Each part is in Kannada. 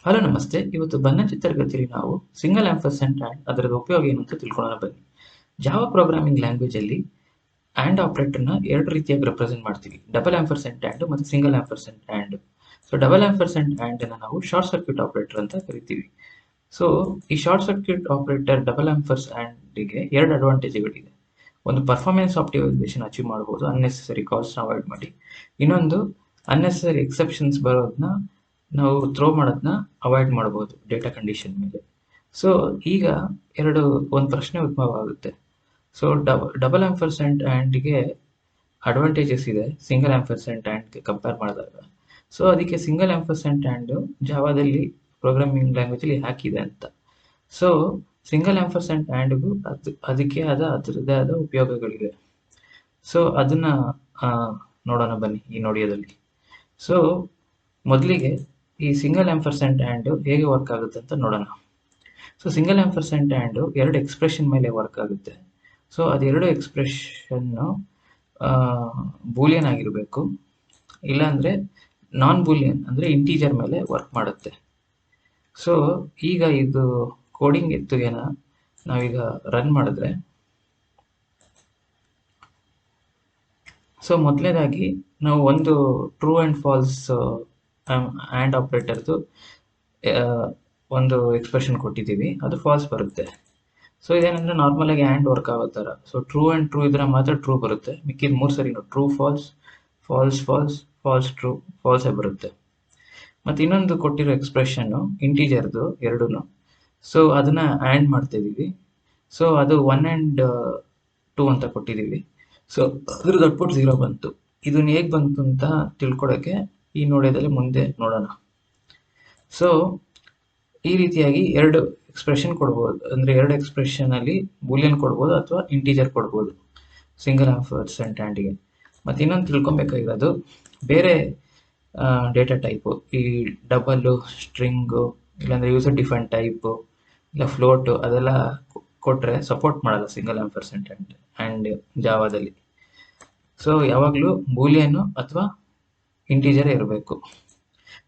ಹಲೋ ನಮಸ್ತೆ. ಇವತ್ತು ಬನ್ನಂಜಿ ತರಗತಿಯಲ್ಲಿ ನಾವು ಸಿಂಗಲ್ ಆಂಪರ್ಸೆಂಟ್ ಆ್ಯಂಡ್ ಅದರ ಉಪಯೋಗ ಏನು ಅಂತ ತಿಳ್ಕೊಳ್ಳೋಣ ಬನ್ನಿ. ಜಾವಾ ಪ್ರೋಗ್ರಾಮಿಂಗ್ ಲ್ಯಾಂಗ್ವೇಜ್ ಅಲ್ಲಿ ಆ್ಯಂಡ್ ಆಪರೇಟರ್ನ ಎರಡು ರೀತಿಯಾಗಿ ರೆಪ್ರೆಸೆಂಟ್ ಮಾಡ್ತೀವಿ. ಡಬಲ್ ಆಂಪರ್ಸೆಂಟ್ ಆ್ಯಂಡ್ ಮತ್ತು single ampersand and. So double ampersand and ಅನ್ನು ನಾವು ಶಾರ್ಟ್ ಸರ್ಕ್ಯೂಟ್ ಆಪರೇಟರ್ ಅಂತ ಕರಿತೀವಿ. ಸೊ ಈ ಶಾರ್ಟ್ ಸರ್ಕ್ಯೂಟ್ ಆಪರೇಟರ್ ಡಬಲ್ ಆಂಪರ್ಸ್ ಆ್ಯಂಡ್ಗೆ ಎರಡು ಅಡ್ವಾಂಟೇಜ್ಗಳಿದೆ. ಒಂದು ಪರ್ಫಾರ್ಮೆನ್ಸ್ ಆಪ್ಟಿಮೈಸೇಷನ್ ಅಚೀವ್ ಮಾಡ್ಬೋದು, ಅನ್ನೆಸೆಸರಿ ಕಾಸ್ಟ್ನ ಅವಾಯ್ಡ್ ಮಾಡಿ. ಇನ್ನೊಂದು ಅನ್ನೆಸೆಸರಿ ಎಕ್ಸೆಪ್ಷನ್ಸ್ ಬರೋದನ್ನ ನಾವು ಥ್ರೋ ಮಾಡೋದನ್ನ ಅವಾಯ್ಡ್ ಮಾಡ್ಬೋದು ಡೇಟಾ ಕಂಡೀಷನ್ ಮೇಲೆ. ಸೊ ಈಗ ಒಂದು ಪ್ರಶ್ನೆ ಉದ್ಭವ ಆಗುತ್ತೆ. ಸೊ ಡಬಲ್ ಆಂಪರ್ಸೆಂಟ್ ಆ್ಯಂಡ್ಗೆ ಅಡ್ವಾಂಟೇಜಸ್ ಇದೆ ಸಿಂಗಲ್ ಆಂಪರ್ಸೆಂಟ್ ಆ್ಯಂಡ್ಗೆ ಕಂಪೇರ್ ಮಾಡಿದಾಗ. ಸೊ ಅದಕ್ಕೆ ಸಿಂಗಲ್ ಆಂಪರ್ಸೆಂಟ್ ಆ್ಯಂಡ್ ಜಾವಾದಲ್ಲಿ ಪ್ರೋಗ್ರಾಮಿಂಗ್ ಲ್ಯಾಂಗ್ವೇಜಲ್ಲಿ ಹಾಕಿದೆ ಅಂತ. ಸೊ ಸಿಂಗಲ್ ಆಂಪರ್ಸೆಂಟ್ ಆ್ಯಂಡ್ಗೂ ಅದಕ್ಕೆ ಅದರದ್ದೇ ಆದ ಉಪಯೋಗಗಳಿವೆ. ಸೊ ಅದನ್ನ ನೋಡೋಣ ಬನ್ನಿ ಈ ನೋಡಿಯೋದಲ್ಲಿ. ಸೊ ಮೊದಲಿಗೆ ಈ ಸಿಂಗಲ್ ಆಂಪರ್ಸೆಂಟ್ ಆ್ಯಂಡ್ ಹೇಗೆ ವರ್ಕ್ ಆಗುತ್ತೆ ಅಂತ ನೋಡೋಣ. ಸೊ ಸಿಂಗಲ್ ಆಂಪರ್ಸೆಂಟ್ ಆ್ಯಂಡ್ ಎರಡು ಎಕ್ಸ್ಪ್ರೆಷನ್ ಮೇಲೆ ವರ್ಕ್ ಆಗುತ್ತೆ. ಸೊ ಅದೆರಡು ಎಕ್ಸ್ಪ್ರೆಷನ್ನು ಬೂಲಿಯನ್ ಆಗಿರಬೇಕು, ಇಲ್ಲಾಂದರೆ ನಾನ್ ಬೂಲಿಯನ್ ಅಂದರೆ ಇಂಟೀಜರ್ ಮೇಲೆ ವರ್ಕ್ ಮಾಡುತ್ತೆ. ಸೊ ಈಗ ಇದು ಕೋಡಿಂಗ್ ಎತ್ತುಗೆನ ನಾವೀಗ ರನ್ ಮಾಡಿದ್ರೆ, ಸೊ ಮೊದಲನೇದಾಗಿ ನಾವು ಒಂದು ಟ್ರೂ ಆ್ಯಂಡ್ ಫಾಲ್ಸ್ ಆ್ಯಂಡ್ ಆಪ್ರೇಟರ್ದು ಒಂದು ಎಕ್ಸ್ಪ್ರೆಷನ್ ಕೊಟ್ಟಿದ್ದೀವಿ, ಅದು ಫಾಲ್ಸ್ ಬರುತ್ತೆ. ಸೊ ಇದೇನಂದ್ರೆ ನಾರ್ಮಲ್ ಆಗಿ ಆ್ಯಂಡ್ ವರ್ಕ್ ಆಗೋ ಥರ. ಸೊ ಟ್ರೂ ಆ್ಯಂಡ್ ಟ್ರೂ ಇದ್ರೆ ಮಾತ್ರ ಟ್ರೂ ಬರುತ್ತೆ, ಮಿಕ್ಕಿದ 3 ಸರಿ true false, false false, false true, ಫಾಲ್ಸೇ ಬರುತ್ತೆ. ಮತ್ತು ಇನ್ನೊಂದು ಕೊಟ್ಟಿರೋ ಎಕ್ಸ್ಪ್ರೆಷನ್ನು ಇಂಟೀಜರ್ದು ಎರಡೂ. ಸೊ ಅದನ್ನ ಆ್ಯಂಡ್ ಮಾಡ್ತಿದ್ದೀವಿ. ಸೊ ಅದು 1 ಆ್ಯಂಡ್ 2 ಅಂತ ಕೊಟ್ಟಿದ್ದೀವಿ. ಸೊ ಅದ್ರದ್ದು ಔಟ್ಪುಟ್ 0 ಬಂತು. ಇದನ್ನ ಹೇಗೆ ಬಂತು ಅಂತ ತಿಳ್ಕೊಳಕ್ಕೆ ಈ ನೋಡೋದಲ್ಲಿ ಮುಂದೆ ನೋಡೋಣ. ಸೊ ಈ ರೀತಿಯಾಗಿ ಎರಡು ಎಕ್ಸ್ಪ್ರೆಷನ್ ಕೊಡ್ಬೋದು, ಅಂದರೆ ಎರಡು ಎಕ್ಸ್ಪ್ರೆಷನಲ್ಲಿ ಬೂಲಿಯನ್ ಕೊಡ್ಬೋದು ಅಥವಾ ಇಂಟೀಜರ್ ಕೊಡ್ಬೋದು ಸಿಂಗಲ್ ಆಂಪರ್ಸೆಂಟ್ ಆ್ಯಂಡ್ಗೆ. ಮತ್ತು ಇನ್ನೊಂದು ತಿಳ್ಕೊಬೇಕಾಗಿರೋದು, ಬೇರೆ ಡೇಟಾ ಟೈಪು, ಈ ಡಬಲ್ಲು, ಸ್ಟ್ರಿಂಗು, ಇಲ್ಲಾಂದರೆ ಯೂಸರ್ ಡಿಫೈನ್ ಟೈಪು, ಇಲ್ಲ ಫ್ಲೋಟು, ಅದೆಲ್ಲ ಕೊಟ್ಟರೆ ಸಪೋರ್ಟ್ ಮಾಡಲ್ಲ ಸಿಂಗಲ್ ಆಂಪರ್ಸೆಂಟ್ ಆ್ಯಂಡ್ ಜಾವಾದಲ್ಲಿ. ಸೊ ಯಾವಾಗಲೂ ಬೂಲಿಯನ್ನು ಅಥವಾ ಇಂಟೀಜರೇ ಇರಬೇಕು.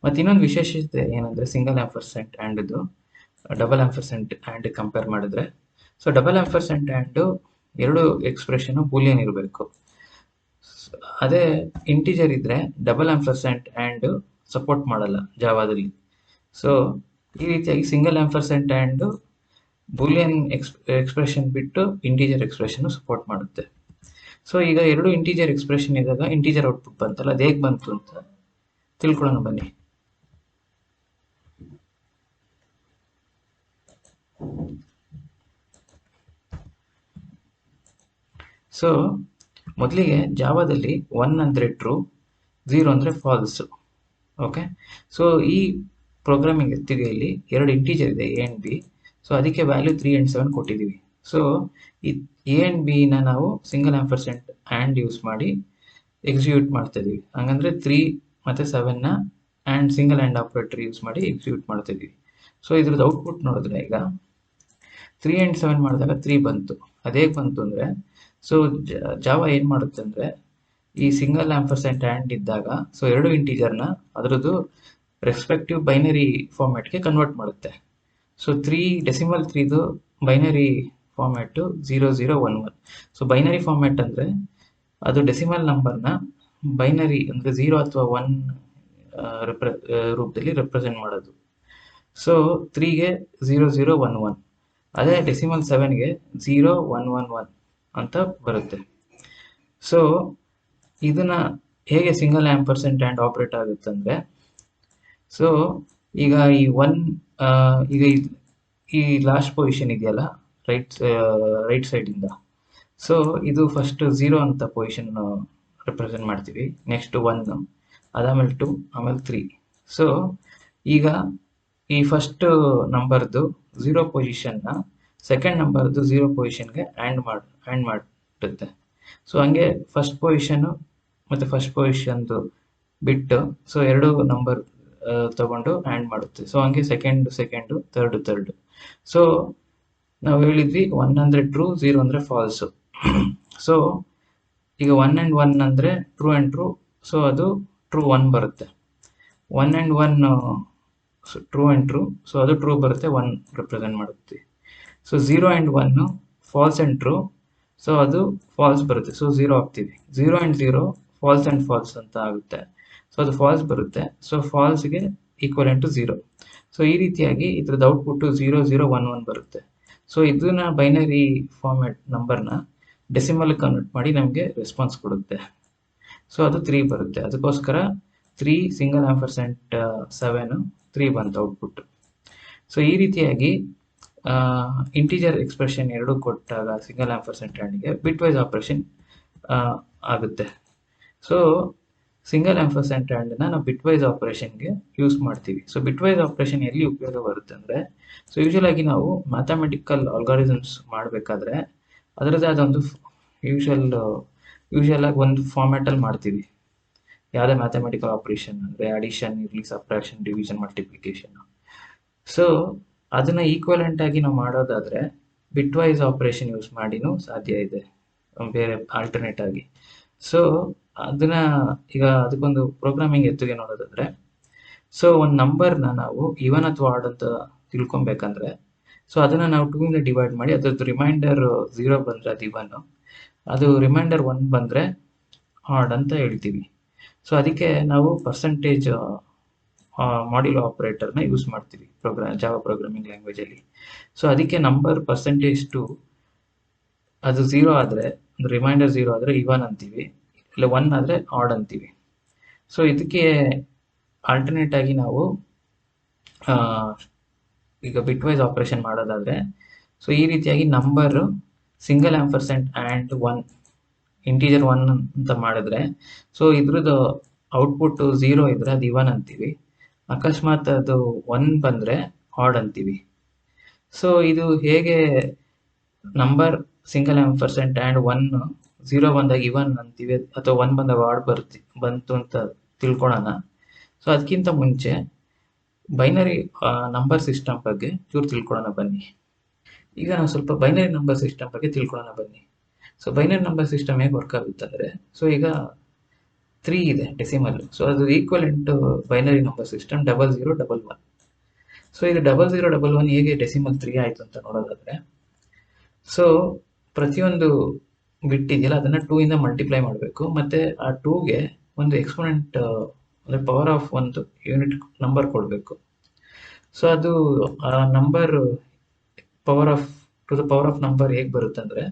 ಮತ್ತು ಇನ್ನೊಂದು ವಿಶೇಷತೆ ಏನಂದರೆ ಸಿಂಗಲ್ ಆಂಪರ್ಸೆಂಟ್ ಆ್ಯಂಡ್ದು ಡಬಲ್ ಆಂಪರ್ಸೆಂಟ್ ಆ್ಯಂಡ್ ಕಂಪೇರ್ ಮಾಡಿದ್ರೆ, ಸೊ ಡಬಲ್ ಆಂಪರ್ಸೆಂಟ್ ಆ್ಯಂಡು ಎರಡು ಎಕ್ಸ್ಪ್ರೆಷನು ಬೂಲಿಯನ್ ಇರಬೇಕು. ಅದೇ ಇಂಟೀಜರ್ ಇದ್ದರೆ ಡಬಲ್ ಆಂಪರ್ಸೆಂಟ್ ಆ್ಯಂಡ್ ಸಪೋರ್ಟ್ ಮಾಡಲ್ಲ ಜಾವಾದಲ್ಲಿ. ಸೊ ಈ ರೀತಿಯಾಗಿ single ampersand and Boolean expression ಬಿಟ್ಟು ಇಂಟೀಜರ್ ಎಕ್ಸ್ಪ್ರೆಷನ್ ಸಪೋರ್ಟ್ ಮಾಡುತ್ತೆ. ಸೊ ಈಗ ಎರಡು ಇಂಟೀಜರ್ ಎಕ್ಸ್ಪ್ರೆಷನ್ ಇದ್ದಾಗ ಇಂಟೀಜರ್ ಔಟ್ಪುಟ್ ಬಂತಲ್ಲ, ಅದು ಹೇಗೆ ಬಂತು ಅಂತ ತಿಳ್ಕೊಳ್ಳೋಣ ಬನ್ನಿ. ಸೊ ಮೊದಲಿಗೆ ಜಾವಾದಲ್ಲಿ 1 ಅಂದರೆ ಟ್ರೂ, 0 ಅಂದರೆ ಫಾಲ್ಸು. ಓಕೆ, ಸೊ ಈ ಪ್ರೋಗ್ರಾಮಿಂಗ್ ಎತ್ತಿಗೆಯಲ್ಲಿ ಎರಡು ಇಂಟೀಜರ್ ಇದೆ, ಎ ಆ್ಯಂಡ್ ಬಿ. ಸೊ ಅದಕ್ಕೆ ವ್ಯಾಲ್ಯೂ 3 ಆ್ಯಂಡ್ 7 ಕೊಟ್ಟಿದ್ದೀವಿ. ಸೊ ಈ ಎ ಆ್ಯಂಡ್ ಬಿನ ನಾವು ಸಿಂಗಲ್ ಆಂಪರ್ಸೆಂಟ್ ಆ್ಯಂಡ್ ಯೂಸ್ ಮಾಡಿ ಎಕ್ಸಿಕ್ಯೂಟ್ ಮಾಡ್ತಿದ್ದೀವಿ. ಹಂಗಂದ್ರೆ 3 ಮತ್ತು 7ನ and single and operator use ಮಾಡಿ ಎಕ್ಸಿಕ್ಯೂಟ್ ಮಾಡ್ತಿದ್ದೀವಿ. ಸೊ ಇದ್ರದ್ದು ಔಟ್ಪುಟ್ ನೋಡಿದ್ರೆ ಈಗ 3 ಆ್ಯಂಡ್ 7 ಮಾಡಿದಾಗ 3 ಬಂತು. ಅದೇಗೆ ಬಂತು ಅಂದರೆ, ಸೊ ಜಾವಾ ಏನು ಮಾಡುತ್ತೆ ಅಂದರೆ, ಈ ಸಿಂಗಲ್ ಆಂಪರ್ಸೆಂಟ್ ಆ್ಯಂಡ್ ಇದ್ದಾಗ ಸೊ ಎರಡು ಇಂಟೀಜರ್ನ ಅದರದ್ದು ರೆಸ್ಪೆಕ್ಟಿವ್ ಬೈನರಿ ಫಾರ್ಮ್ಯಾಟ್ಗೆ ಕನ್ವರ್ಟ್ ಮಾಡುತ್ತೆ. ಸೊ 3 ಡೆಸಿಮಲ್ 3ದು binary format 0011. So binary format ಅಂದರೆ ಅದು ಡೆಸಿಮಲ್ ನಂಬರ್ನ ಬೈನರಿ ಅಂದರೆ 0 ಅಥವಾ 1 ರೂಪದಲ್ಲಿ ರೆಪ್ರೆಸೆಂಟ್ ಮಾಡೋದು. ಸೊ 3ಗೆ 0011, ಅದೇ ಡೆಸಿಮಲ್ 7ಗೆ 0111 ಅಂತ ಬರುತ್ತೆ. ಸೊ ಇದನ್ನ ಹೇಗೆ ಸಿಂಗಲ್ ಆಂಪರ್ಸೆಂಟ್ ಆ್ಯಂಡ್ ಆಪ್ರೇಟ್ ಆಗುತ್ತೆ ಅಂದರೆ, ಸೊ ಈಗ ಈ ಈಗ ಈ ಲಾಸ್ಟ್ ಪೊಸಿಷನ್ ಇದೆಯಲ್ಲ ರೈಟ್ ಸೈಡಿಂದ, ಸೊ ಇದು ಫಸ್ಟ್ 0 ಅಂತ ಪೊಸಿಷನ್ ರೆಪ್ರೆಸೆಂಟ್ ಮಾಡ್ತೀವಿ, ನೆಕ್ಸ್ಟ್ 1, ಅದಾದಮೇಲೆ 2, ಆಮೇಲೆ 3. ಸೊ ಈಗ ಈ ಫಸ್ಟ್ ನಂಬರ್ದು 0 ಪೊಸಿಷನ್ನ ಸೆಕೆಂಡ್ ನಂಬರ್ದು 0 ಪೊಸಿಷನ್ಗೆ ಆ್ಯಂಡ್ ಮಾಡುತ್ತೆ. ಸೊ ಹಂಗೆ ಫಸ್ಟ್ ಪೊಸಿಷನ್ನು ಮತ್ತು ಫಸ್ಟ್ ಪೊಸಿಷನ್ದು ಬಿಟ್ಟು ಸೊ ಎರಡು ನಂಬರ್ ತಗೊಂಡು ಆ್ಯಂಡ್ ಮಾಡುತ್ತೆ. ಸೊ ಹಂಗೆ ಸೆಕೆಂಡು, ಥರ್ಡು. ಸೊ ನಾವು ಹೇಳಿದ್ವಿ 1 ಅಂದರೆ ಟ್ರೂ, 0 ಅಂದರೆ ಫಾಲ್ಸು. ಸೊ ಈಗ 1 ಆ್ಯಂಡ್ 1 ಅಂದರೆ ಟ್ರೂ ಆ್ಯಂಡ್ ಟ್ರೂ, ಸೊ ಅದು ಟ್ರೂ 1 ಬರುತ್ತೆ. 1 and 1 true and true. So ಅದು ಟ್ರೂ ಬರುತ್ತೆ, 1 ರೆಪ್ರೆಸೆಂಟ್ ಮಾಡುತ್ತೆ. So 0 and 1 false and true, so ಅದು ಫಾಲ್ಸ್ ಬರುತ್ತೆ, ಸೊ 0 ಹಾಕ್ತೀವಿ. 0 ಆ್ಯಂಡ್ 0 ಫಾಲ್ಸ್ ಆ್ಯಂಡ್ ಫಾಲ್ಸ್ ಅಂತ ಆಗುತ್ತೆ, ಸೊ ಅದು ಫಾಲ್ಸ್ ಬರುತ್ತೆ, ಸೊ ಫಾಲ್ಸ್ಗೆ ಈಕ್ವಲೆಂಟ್ ಟು 0. ಸೊ ಈ ರೀತಿಯಾಗಿ ಇದ್ರದ್ದು ಔಟ್ಪುಟ್ಟು 0 0 1 1 ಬರುತ್ತೆ. ಸೊ ಇದನ್ನ ಬೈನರಿ ಫಾರ್ಮ್ಯಾಟ್ ನಂಬರ್ನ ಡೆಸಿಮಲ್ ಕನ್ವರ್ಟ್ ಮಾಡಿ ನಮಗೆ ರೆಸ್ಪಾನ್ಸ್ ಕೊಡುತ್ತೆ. ಸೊ ಅದು 3 ಬರುತ್ತೆ. ಅದಕ್ಕೋಸ್ಕರ 3 ಸಿಂಗಲ್ ಆಂಪರ್ಸೆಂಟ್ 7 3 ಬಂತು ಔಟ್ಪುಟ್. ಸೊ ಈ ರೀತಿಯಾಗಿ ಇಂಟಿಜರ್ ಎಕ್ಸ್ಪ್ರೆಷನ್ ಎರಡು ಕೊಟ್ಟಾಗ ಸಿಂಗಲ್ ಆಂಪರ್ಸೆಂಟ್ ಆ್ಯಂಡ್ಗೆ ಬಿಟ್ ವೈಸ್ ಆಪರೇಷನ್ ಆಗುತ್ತೆ. ಸೊ ಸಿಂಗಲ್ ಆಂಪರ್ಸೆಂಟ್ ಆ್ಯಂಡ್ನ ನಾವು ಬಿಟ್ ವೈಸ್ ಆಪರೇಷನ್ಗೆ ಯೂಸ್ ಮಾಡ್ತೀವಿ. ಸೊ ಬಿಟ್ ವೈಸ್ ಆಪರೇಷನ್ ಎಲ್ಲಿ ಉಪಯೋಗ ಬರುತ್ತೆ ಅಂದರೆ, ಸೊ ಯೂಶಲ್ ಆಗಿ ನಾವು ಮ್ಯಾಥಮೆಟಿಕಲ್ ಆಲ್ಗಾರಿಸಮ್ಸ್ ಮಾಡಬೇಕಾದ್ರೆ ಅದರದ್ದೇ ಆದೊಂದು ಯೂಶಲ್ ಆಗಿ ಒಂದು ಫಾರ್ಮ್ಯಾಟಲ್ಲಿ ಮಾಡ್ತೀವಿ. ಯಾವುದೇ ಮ್ಯಾಥಮೆಟಿಕಲ್ ಆಪರೇಷನ್ ಅಂದರೆ ಅಡಿಷನ್ ಇರಲಿ, ಸಬ್ಟ್ರಾಕ್ಷನ್, ಡಿವಿಷನ್, ಮಲ್ಟಿಪ್ಲಿಕೇಶನ್. ಸೊ ಅದನ್ನ ಈಕ್ವಲೆಂಟ್ ಆಗಿ ನಾವು ಮಾಡೋದಾದ್ರೆ ಬಿಟ್ ವೈಸ್ ಆಪರೇಷನ್ ಯೂಸ್ ಮಾಡಿನೂ ಸಾಧ್ಯ ಇದೆ, ಬೇರೆ ಆಲ್ಟರ್ನೇಟ್ ಆಗಿ. ಸೊ ಅದನ್ನ ಈಗ ಅದಕ್ಕೊಂದು ಪ್ರೋಗ್ರಾಮಿಂಗ್ ಎತ್ತುಗೆ ನೋಡೋದಾದ್ರೆ, ಸೊ ಒಂದು ನಂಬರ್ನ ನಾವು ಇವನ್ ಅಥವಾ ಆಡ್ ಅಂತ ತಿಳ್ಕೊಬೇಕಂದ್ರೆ, ಸೊ ಅದನ್ನ ನಾವು 2 ಇಂದ ಡಿವೈಡ್ ಮಾಡಿ ಅದ್ರದ್ದು ರಿಮೈಂಡರ್ 0 ಬಂದ್ರೆ ಅದು ಇವನ್, ಅದು ರಿಮೈಂಡರ್ 1 ಬಂದ್ರೆ ಆಡ್ ಅಂತ ಹೇಳ್ತೀವಿ. ಸೊ ಅದಕ್ಕೆ ನಾವು ಪರ್ಸೆಂಟೇಜ್ ಮಾಡ್ಯುಲೋ ಆಪರೇಟರ್ನ ಯೂಸ್ ಮಾಡ್ತೀವಿ ಜಾವಾ ಪ್ರೋಗ್ರಾಮಿಂಗ್ ಲ್ಯಾಂಗ್ವೇಜಲ್ಲಿ. ಸೊ ಅದಕ್ಕೆ ನಂಬರ್ %2 ಅದು 0 ಆದರೆ, ರಿಮೈಂಡರ್ 0 ಆದರೆ ಇವನ್ ಅಂತೀವಿ, ಇಲ್ಲ 1 ಆದರೆ ಆಡ್ ಅಂತೀವಿ. ಸೊ ಇದಕ್ಕೆ ಆಲ್ಟರ್ನೇಟ್ ಆಗಿ ನಾವು ಈಗ ಬಿಟ್ ವೈಸ್ ಆಪರೇಷನ್ ಮಾಡೋದಾದ್ರೆ, ಸೊ ಈ ರೀತಿಯಾಗಿ number single ampersand and 1 integer 1 ಅಂತ ಮಾಡಿದ್ರೆ, ಸೊ ಇದ್ರದ್ದು ಔಟ್ಪುಟ್ 0 ಇದ್ರೆ ಅದು ಇವನ್ ಅಂತೀವಿ, ಅಕಸ್ಮಾತ್ ಅದು 1 ಬಂದರೆ ಆಡ್ ಅಂತೀವಿ. ಸೊ ಇದು ಹೇಗೆ ನಂಬರ್ ಸಿಂಗಲ್ ಆಂಪರ್ಸೆಂಟ್ ಆ್ಯಂಡ್ 1 0 ಬಂದಾಗ ಇವನ್ ಅಂತೀವಿ ಅಥವಾ 1 ಬಂದಾಗ ಆಡ್ ಬಂತು ಅಂತ ತಿಳ್ಕೊಳ್ಳೋಣ. ಸೊ ಅದಕ್ಕಿಂತ ಮುಂಚೆ ಬೈನರಿ ನಂಬರ್ ಸಿಸ್ಟಮ್ ಬಗ್ಗೆ ಚೂರು ತಿಳ್ಕೊಳ್ಳೋಣ ಬನ್ನಿ. ಈಗ ನಾವು ಸ್ವಲ್ಪ ಬೈನರಿ ನಂಬರ್ ಸಿಸ್ಟಮ್ ಬಗ್ಗೆ ತಿಳ್ಕೊಳ್ಳೋಣ ಬನ್ನಿ. ಸೊ ಬೈನರಿ ನಂಬರ್ ಸಿಸ್ಟಮ್ ಹೇಗೆ ವರ್ಕ್ ಆಗುತ್ತೆ ಅಂದರೆ, ಸೊ ಈಗ 3 ಇದೆ ಡೆಸಿಮಲ್, ಸೊ ಅದು equivalent binary number system 0011. So ಇದು 0011 ಹೇಗೆ ಡೆಸಿಮಲ್ 3 ಆಯಿತು ಅಂತ ನೋಡೋದಾದ್ರೆ, ಸೊ ಪ್ರತಿಯೊಂದು ಬಿಟ್ ಇದೆಯಲ್ಲ ಅದನ್ನು 2 ಇಂದ ಮಲ್ಟಿಪ್ಲೈ ಮಾಡಬೇಕು, ಮತ್ತು ಆ 2ಗೆ ಒಂದು ಎಕ್ಸ್ಪೋನೆಂಟ್ ಅಂದರೆ ಪವರ್ ಆಫ್ ಒಂದು ಯೂನಿಟ್ ನಂಬರ್ ಕೊಡಬೇಕು. ಸೊ ಅದು ಆ number two the power of number ಹೇಗೆ ಬರುತ್ತೆ ಅಂದರೆ,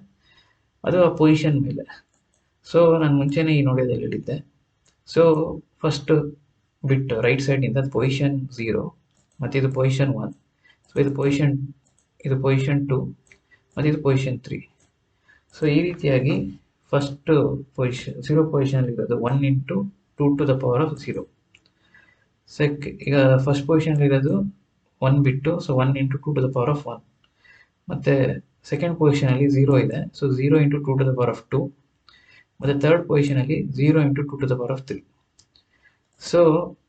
ಅದು ಆ ಪೊಸಿಷನ್ ಮೇಲೆ. ಸೊ ನಾನು ಮುಂಚೆನೇ ಈ ನೋಡೋದಲ್ಲಿ ಹೇಳಿದ್ದೆ. ಸೊ ಫಸ್ಟ್ ಬಿಟ್ ರೈಟ್ ಸೈಡ್ನಿಂದ ಅದು ಪೊಸಿಷನ್ 0, ಮತ್ತು ಇದು ಪೊಸಿಷನ್ 1, ಸೊ ಇದು ಪೊಸಿಷನ್ 2, ಮತ್ತು ಇದು ಪೊಸಿಷನ್ 3. ಸೊ ಈ ರೀತಿಯಾಗಿ ಫಸ್ಟ್ ಪೊಸಿಷನ್ 0 ಪೊಸಿಷನಲ್ಲಿರೋದು 1 into 2 to the power of 0. ಈಗ ಫಸ್ಟ್ ಪೊಸಿಷನಲ್ಲಿರೋದು 1 ಬಿಟ್ಟು, so 1 into 2 to the power of 1. ಮತ್ತು ಸೆಕೆಂಡ್ ಪೊಸಿಷನಲ್ಲಿ 0 ಇದೆ, so 0 into 2 to the power of 2. ಮತ್ತು ಥರ್ಡ್ ಪೊಸಿಷನಲ್ಲಿ 0 into 2 to the power of 3. So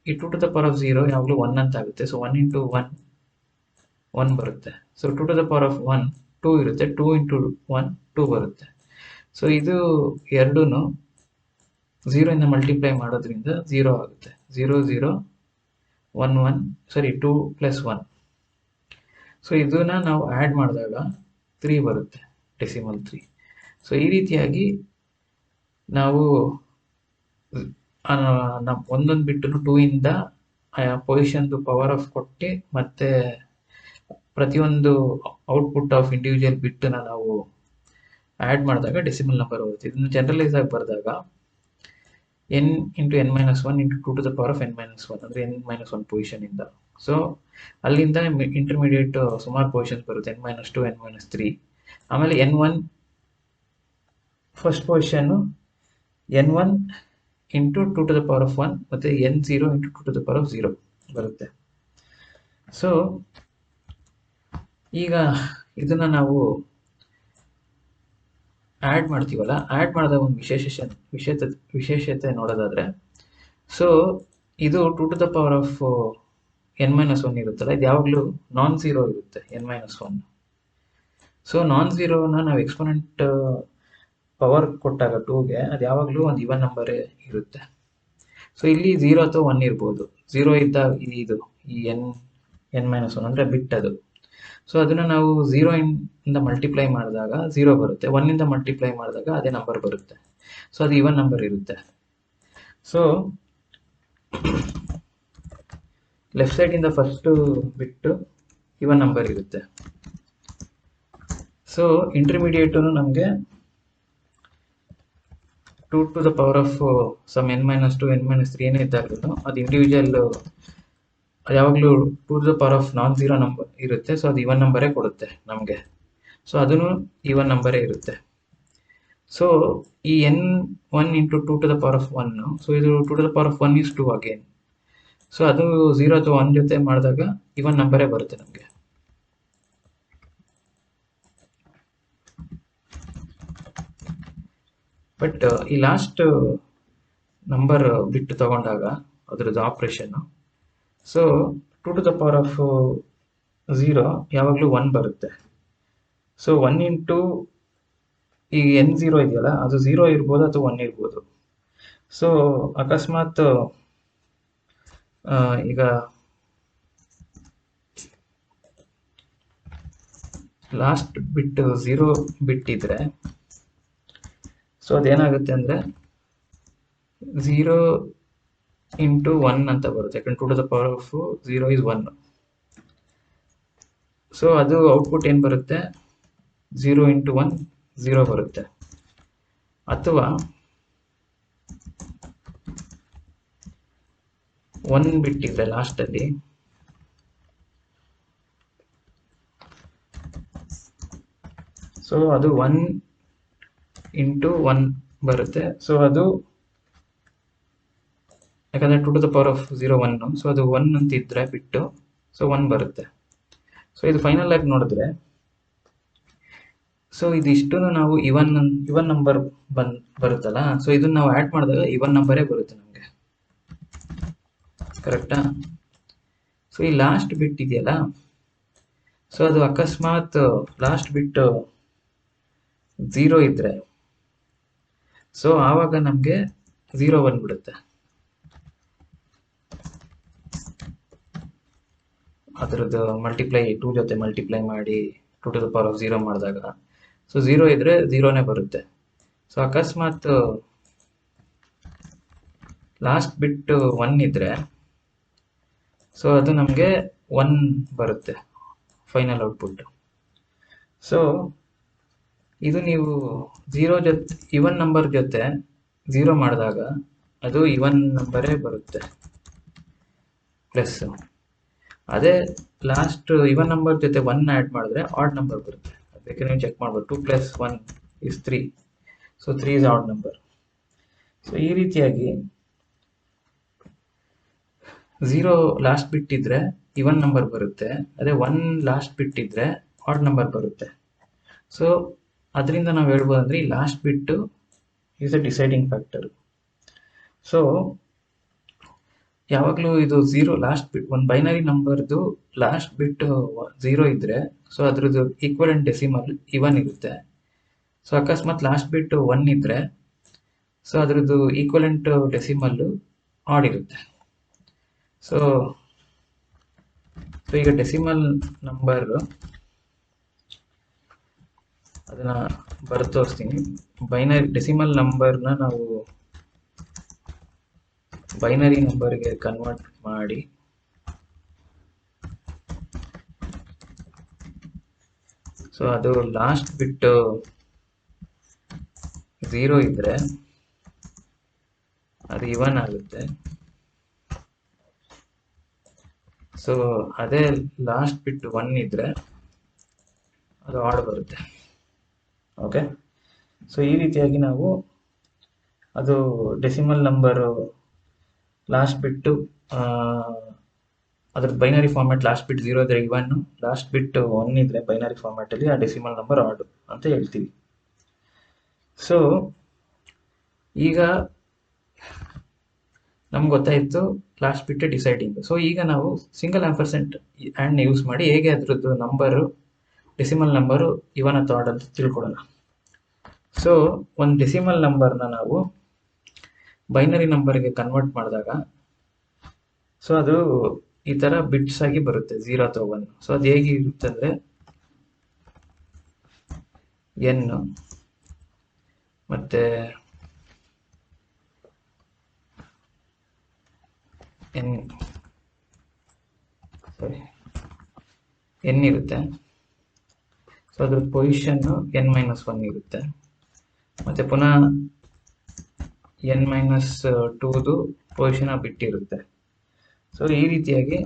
ಈ 2 ಟು ದ ಪವರ್ ಆಫ್ 0 ಯಾವಾಗಲೂ 1 ಅಂತ ಆಗುತ್ತೆ, ಸೊ 1 ಇಂಟು 1 ಬರುತ್ತೆ. So 2 to the power of 1 2 ಇರುತ್ತೆ, 2 ಇಂಟು 1 2 ಬರುತ್ತೆ. ಸೊ ಇದು ಎರಡೂ 0 ಇಂದ ಮಲ್ಟಿಪ್ಲೈ ಮಾಡೋದ್ರಿಂದ 0 ಆಗುತ್ತೆ. 0 0 1 1 2 ಪ್ಲಸ್ 1. ಸೊ ಇದನ್ನ ನಾವು ಆ್ಯಡ್ ಮಾಡಿದಾಗ 3 ಬರುತ್ತೆ, ಡೆಸಿಮಲ್ 3. ಸೊ ಈ ರೀತಿಯಾಗಿ ನಾವು ಒಂದೊಂದು ಬಿಟ್ಟನ್ನು 2 ಇಂದ ಪೊಸಿಷನ್ದು ಪವರ್ ಆಫ್ ಕೊಟ್ಟು, ಮತ್ತೆ ಪ್ರತಿಯೊಂದು ಔಟ್ಪುಟ್ ಆಫ್ ಇಂಡಿವಿಜುವಲ್ ಬಿಟ್ಟನ್ನ ನಾವು ಆ್ಯಡ್ ಮಾಡಿದಾಗ ಡೆಸಿಮಲ್ ನಂಬರ್ ಬರುತ್ತೆ. ಇದನ್ನು ಜನರಲೈಸ್ ಆಗಿ ಬರೆದಾಗ n into n-1 into 2 to the power of n-1 ಅಂದರೆ n-1 ಪೊಸಿಷನಿಂದ. ಸೊ ಅಲ್ಲಿಂದ ಇಂಟರ್ಮೀಡಿಯೇಟ್ ಸುಮಾರು ಪೊಸಿಷನ್ಸ್ ಬರುತ್ತೆ, n-2 n-3. ಆಮೇಲೆ n1 first position n1 into 2 to the power of 1 ಮತ್ತು n0 into 2 to the power of 0 ಬರುತ್ತೆ. ಸೊ ಈಗ ಇದನ್ನು ನಾವು ಆ್ಯಡ್ ಮಾಡ್ತೀವಲ್ಲ, ಆ್ಯಡ್ ಮಾಡಿದಾಗ ಒಂದು ವಿಶೇಷತೆ ನೋಡೋದಾದರೆ, ಸೊ ಇದು 2 to the power of n-1 ಇರುತ್ತಲ್ಲ, ಇದು ಯಾವಾಗಲೂ ನಾನ್ ಝೀರೋ ಇರುತ್ತೆ n-1. ಸೊ ನಾನ್ ಝೀರೋನ ನಾವು ಎಕ್ಸ್ಪೋನೆಂಟ್ ಪವರ್ ಕೊಟ್ಟಾಗ 2ಗೆ ಅದು ಯಾವಾಗಲೂ ಒಂದು ಇವನ್ ನಂಬರೇ ಇರುತ್ತೆ. ಸೊ ಇಲ್ಲಿ 0 ಅಥವಾ 1 ಇರ್ಬೋದು. 0 ಇದ್ದಾಗ ಇದು ಈ n-1 ಅಂದರೆ ಬಿಟ್ ಅದು. ಸೊ ಅದನ್ನು ನಾವು 0 ಇಂದ ಮಲ್ಟಿಪ್ಲೈ ಮಾಡಿದಾಗ 0 ಬರುತ್ತೆ, 1 ಇಂದ ಮಲ್ಟಿಪ್ಲೈ ಮಾಡಿದಾಗ ಅದೇ ನಂಬರ್ ಬರುತ್ತೆ. ಸೊ ಅದು ಇವನ್ ನಂಬರ್ ಇರುತ್ತೆ. ಸೊ ಲೆಫ್ಟ್ ಸೈಡ್ ಇಂದ ಫಸ್ಟ್ ಬಿಟ್ಟು ಇವನ್ ನಂಬರ್ ಇರುತ್ತೆ. ಸೊ ಇಂಟರ್ಮೀಡಿಯೇಟು ನಮಗೆ 2 to the power of some n-2 n-3 ಏನೇ ಇದ್ದಾಗಲೂ ಅದು ಇಂಡಿವಿಜುವಲ್ ಯಾವಾಗಲೂ 2 to the power of non zero number ಇರುತ್ತೆ. ಸೊ ಅದು ಇವನ್ ನಂಬರೇ ಕೊಡುತ್ತೆ ನಮಗೆ. ಸೊ ಅದನ್ನು ಇವನ್ ನಂಬರೇ ಇರುತ್ತೆ. ಸೊ ಈ n1 into 2 to the power of 1, so ಇದು 2 to the power of 1 is 2 again. So ಅದು 0 ಅಥವಾ 1 ಜೊತೆ ಮಾಡಿದಾಗ ಇವನ್ ನಂಬರೇ ಬರುತ್ತೆ ನಮಗೆ. ಬಟ್ ಈ ಲಾಸ್ಟ್ ನಂಬರ್ ಬಿಟ್ಟು ತಗೊಂಡಾಗ ಅದರದ್ದು operation, so 2 to the power of 0 ಯಾವಾಗಲೂ 1 ಬರುತ್ತೆ. ಸೊ 1 ಇಂಟು ಈ n0 ಇದೆಯಲ್ಲ ಅದು 0 ಇರ್ಬೋದು ಅಥವಾ 1 ಇರ್ಬೋದು. ಸೊ ಅಕಸ್ಮಾತ್ ಈಗ ಲಾಸ್ಟ್ ಬಿಟ್ 0 ಬಿಟ್ಟಿದ್ರೆ ಸೊ ಅದೇನಾಗುತ್ತೆ ಅಂದರೆ 0 ಇಂಟು 1 ಅಂತ ಬರುತ್ತೆ, ಯಾಕಂದ್ರೆ 2 to the power of 0 is 1. So ಅದು ಔಟ್ಪುಟ್ ಏನು ಬರುತ್ತೆ, 0 ಇಂಟು 1 0 ಬರುತ್ತೆ. ಅಥವಾ 1 ಬಿಟ್ಟಿದ್ರೆ ಲಾಸ್ಟಲ್ಲಿ ಸೊ ಅದು 1 ಇಂಟು 1 ಬರುತ್ತೆ. ಸೊ ಅದು ಯಾಕಂದರೆ 2 to the power of 0 1, so ಅದು 1 ಅಂತ ಇದ್ರೆ ಬಿಟ್ಟು ಸೊ 1 ಬರುತ್ತೆ. ಸೊ ಇದು ಫೈನಲ್ ಆಗಿ ನೋಡಿದ್ರೆ ಸೊ ಇದಿಷ್ಟು ನಾವು ಇವನ್ ನಂಬರ್ ಬರುತ್ತಲ್ಲ, ಸೊ ಇದನ್ನ ನಾವು ಆ್ಯಡ್ ಮಾಡಿದಾಗ ಇವನ್ ನಂಬರೇ ಬರುತ್ತೆ ನಮಗೆ, ಕರೆಕ್ಟಾ? ಸೊ ಈ ಲಾಸ್ಟ್ ಬಿಟ್ ಇದೆಯಲ್ಲ, ಸೊ ಅದು ಅಕಸ್ಮಾತ್ ಲಾಸ್ಟ್ ಬಿಟ್ 0 ಇದ್ರೆ ಸೊ ಆವಾಗ ನಮಗೆ 0 ಬಂದ್ಬಿಡುತ್ತೆ. ಅದರದ್ದು ಮಲ್ಟಿಪ್ಲೈ 2 ಜೊತೆ ಮಲ್ಟಿಪ್ಲೈ ಮಾಡಿ 2 to the power of 0 ಮಾಡಿದಾಗ ಸೊ 0 ಇದ್ರೆ 0ನೇ ಬರುತ್ತೆ. ಸೊ ಅಕಸ್ಮಾತ್ ಲಾಸ್ಟ್ ಬಿಟ್ 1 ಇದ್ರೆ ಸೊ ಅದು ನಮಗೆ 1 ಬರುತ್ತೆ ಫೈನಲ್ ಔಟ್ಪುಟ್. ಸೊ ಇದು ನೀವು 0 ಜೊತೆ ಇವನ್ ನಂಬರ್ ಜೊತೆ 0 ಮಾಡಿದಾಗ ಅದು ಇವನ್ ನಂಬರೇ ಬರುತ್ತೆ ಪ್ಲಸ್. ಅದೇ ಲಾಸ್ಟ್ ಇವನ್ ನಂಬರ್ ಜೊತೆ 1 ಆ್ಯಡ್ ಮಾಡಿದ್ರೆ ಆಡ್ ನಂಬರ್ ಬರುತ್ತೆ. ಅದಕ್ಕೆ ನೀವು ಚೆಕ್ ಮಾಡ್ಬೋದು, 2 + 1 is 3. So 3 is odd number. So ಈ ರೀತಿಯಾಗಿ 0 ಲಾಸ್ಟ್ ಬಿಟ್ ಇದ್ರೆ ಇವನ್ ನಂಬರ್ ಬರುತ್ತೆ, ಅದೇ 1 ಲಾಸ್ಟ್ ಬಿಟ್ ಇದ್ರೆ ಆಡ್ ನಂಬರ್ ಬರುತ್ತೆ. ಸೊ ಅದರಿಂದ ನಾವು ಹೇಳ್ಬೋದು ಅಂದರೆ ಈ ಲಾಸ್ಟ್ ಬಿಟ್ಟು is a deciding factor. So ಯಾವಾಗಲೂ ಇದು 0 ಲಾಸ್ಟ್ ಬಿಟ್, ಒಂದು ಬೈನರಿ ನಂಬರ್ದು ಲಾಸ್ಟ್ ಬಿಟ್ 0 ಇದ್ರೆ ಸೊ ಅದ್ರದ್ದು ಈಕ್ವಲೆಂಟ್ ಡೆಸಿಮಲ್ ಇವನ್ ಇರುತ್ತೆ. ಸೊ ಅಕಸ್ಮಾತ್ ಲಾಸ್ಟ್ ಬಿಟ್ 1 ಇದ್ರೆ ಸೊ ಅದ್ರದ್ದು ಈಕ್ವಲೆಂಟ್ ಡೆಸಿಮಲ್ಲು ಆಡ್ ಇರುತ್ತೆ. ಸೊ ಈಗ ಡೆಸಿಮಲ್ ನಂಬರ್ ಅದನ್ನ ಬರೆದು ತೋರಿಸ್ತೀನಿ. ಬೈನರಿ ಡೆಸಿಮಲ್ ನಂಬರ್ನ ನಾವು ಬೈನರಿ ನಂಬರ್ಗೆ ಕನ್ವರ್ಟ್ ಮಾಡಿ ಸೊ ಅದು ಲಾಸ್ಟ್ ಬಿಟ್ 0 ಇದ್ರೆ ಅದು ಇವನ್ ಆಗುತ್ತೆ. ಸೊ ಅದೇ ಲಾಸ್ಟ್ ಬಿಟ್ 1 ಇದ್ರೆ ಅದು ಆಡ್ ಬರುತ್ತೆ. ಓಕೆ, ಸೊ ಈ ರೀತಿಯಾಗಿ ನಾವು ಅದು ಡೆಸಿಮಲ್ ನಂಬರು ಲಾಸ್ಟ್ ಬಿಟ್ಟು ಅದ್ರ ಬೈನರಿ ಫಾರ್ಮ್ಯಾಟ್ ಲಾಸ್ಟ್ ಬಿಟ್ 0 ಇದ್ರೆ ಇವನ್, ಲಾಸ್ಟ್ ಬಿಟ್ 1 ಇದ್ರೆ ಬೈನರಿ ಫಾರ್ಮ್ಯಾಟಲ್ಲಿ ಆ ಡೆಸಿಮಲ್ ನಂಬರ್ ಆಡ್ ಅಂತ ಹೇಳ್ತೀವಿ. ಸೊ ಈಗ ನಮ್ಗೆ ಗೊತ್ತಾಯಿತು ಲಾಸ್ಟ್ ಬಿಟ್ ಡಿಸೈಡಿಂಗ್. ಸೊ ಈಗ ನಾವು ಸಿಂಗಲ್ ಆಂಪರ್ಸೆಂಟ್ ಆ್ಯಂಡ್ ಯೂಸ್ ಮಾಡಿ ಹೇಗೆ ಅದರದ್ದು ನಂಬರು ಡೆಸಿಮಲ್ ನಂಬರು ಇವನ್ ಅಥವಾ ಆಡ್ ಅಂತ ತಿಳ್ಕೊಡೋಣ. ಸೊ ಒಂದು ಡೆಸಿಮಲ್ ನಂಬರ್ನ ನಾವು ಬೈನರಿ ನಂಬರ್ಗೆ ಕನ್ವರ್ಟ್ ಮಾಡಿದಾಗ ಸೊ ಅದು ಈ ತರ ಬಿಟ್ಸ್ ಆಗಿ ಬರುತ್ತೆ 0 ಅಥವಾ 1. ಸೊ ಅದು ಹೇಗಿರುತ್ತೆ ಅಂದ್ರೆ ಎನ್ ಮತ್ತೆ ಎನ್ ಎನ್ ಇರುತ್ತೆ. ಸೊ ಅದ್ರ ಪೊಸಿಷನ್ n-1 ಇರುತ್ತೆ. ಮತ್ತೆ ಪುನಃ n-2ದು ಪೊಸಿಷನ್ ಬಿಟ್ಟಿರುತ್ತೆ. ಸೊ ಈ ರೀತಿಯಾಗಿ